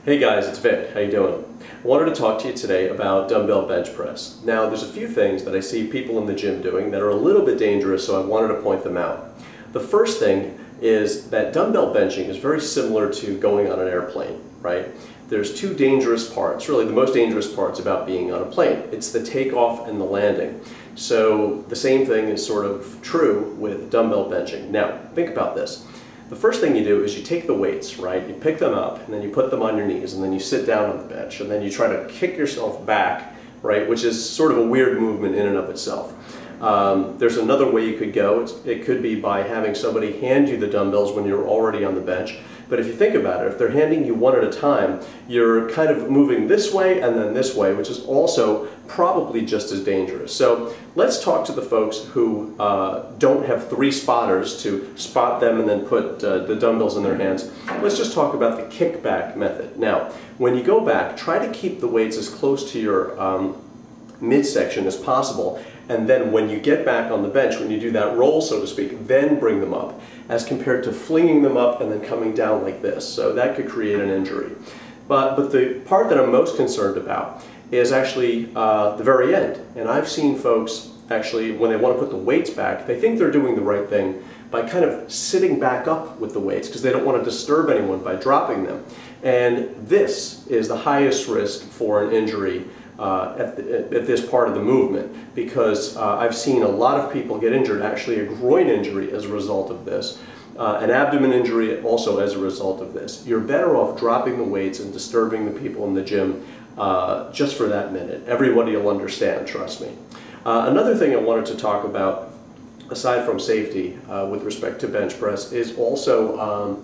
Hey guys, it's Vic. How you doing? I wanted to talk to you today about dumbbell bench press. Now, there's a few things that I see people in the gym doing that are a little bit dangerous, so I wanted to point them out. The first thing is that dumbbell benching is very similar to going on an airplane, right? There's two dangerous parts, really the most dangerous parts about being on a plane. It's the takeoff and the landing. So the same thing is sort of true with dumbbell benching. Now, think about this. The first thing you do is you take the weights, right? You pick them up and then you put them on your knees and then you sit down on the bench and then you try to kick yourself back, right? Which is sort of a weird movement in and of itself. There's another way you could go. It could be by having somebody hand you the dumbbells when you're already on the bench. But if you think about it, if they're handing you one at a time, you're kind of moving this way and then this way, which is also probably just as dangerous. So let's talk to the folks who don't have three spotters to spot them and then put the dumbbells in their hands. Let's just talk about the kickback method. Now, when you go back, try to keep the weights as close to your midsection as possible, and then when you get back on the bench, when you do that roll, so to speak, then bring them up, as compared to flinging them up and then coming down like this. So that could create an injury. But the part that I'm most concerned about is actually the very end. And I've seen folks actually, when they want to put the weights back, they think they're doing the right thing by kind of sitting back up with the weights because they don't want to disturb anyone by dropping them. And this is the highest risk for an injury at this part of the movement, because I've seen a lot of people get injured, actually a groin injury as a result of this, an abdomen injury also as a result of this. You're better off dropping the weights and disturbing the people in the gym just for that minute. Everybody will understand, trust me. Another thing I wanted to talk about, aside from safety with respect to bench press, is also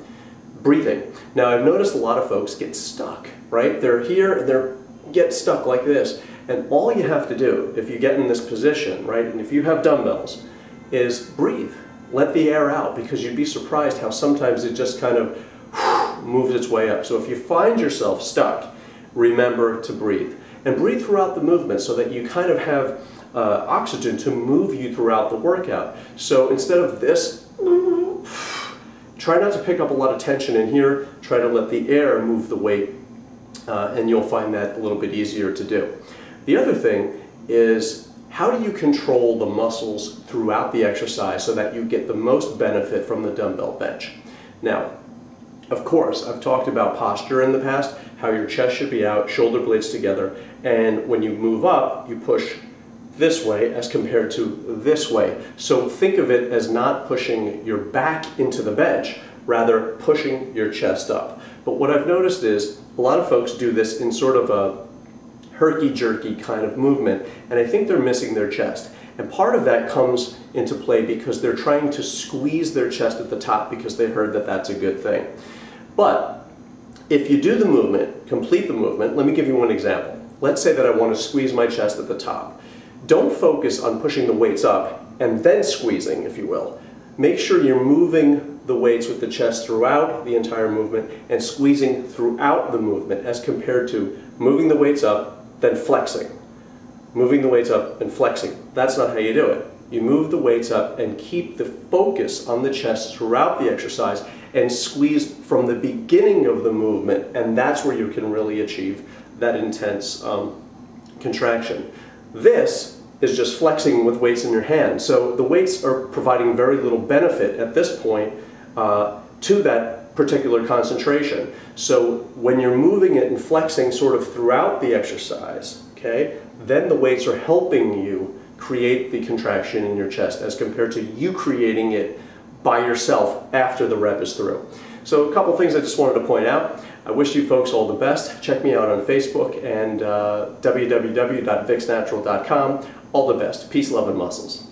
breathing. Now, I've noticed a lot of folks get stuck, right? They're here and they're get stuck like this, and all you have to do if you get in this position, right, and if you have dumbbells, is breathe. Let the air out, because you'd be surprised how sometimes it just kind of moves its way up. So if you find yourself stuck, remember to breathe. And breathe throughout the movement so that you kind of have oxygen to move you throughout the workout. So instead of this, try not to pick up a lot of tension in here, try to let the air move the weight, and you'll find that a little bit easier to do. The other thing is, how do you control the muscles throughout the exercise so that you get the most benefit from the dumbbell bench? Now, of course, I've talked about posture in the past, how your chest should be out, shoulder blades together, and when you move up, you push this way as compared to this way. So think of it as not pushing your back into the bench, rather pushing your chest up. But what I've noticed is a lot of folks do this in sort of a herky-jerky kind of movement, and I think they're missing their chest. And part of that comes into play because they're trying to squeeze their chest at the top because they heard that that's a good thing. But if you do the movement, complete the movement, let me give you one example. Let's say that I want to squeeze my chest at the top. Don't focus on pushing the weights up and then squeezing, if you will. Make sure you're moving the weights with the chest throughout the entire movement and squeezing throughout the movement, as compared to moving the weights up, then flexing. Moving the weights up and flexing. That's not how you do it. You move the weights up and keep the focus on the chest throughout the exercise and squeeze from the beginning of the movement, and that's where you can really achieve that intense contraction. This is just flexing with weights in your hand. So the weights are providing very little benefit at this point to that particular concentration. So when you're moving it and flexing sort of throughout the exercise, okay, then the weights are helping you create the contraction in your chest as compared to you creating it by yourself after the rep is through. So a couple things I just wanted to point out. I wish you folks all the best. Check me out on Facebook and www.vicsnatural.com. All the best. Peace, love, and muscles.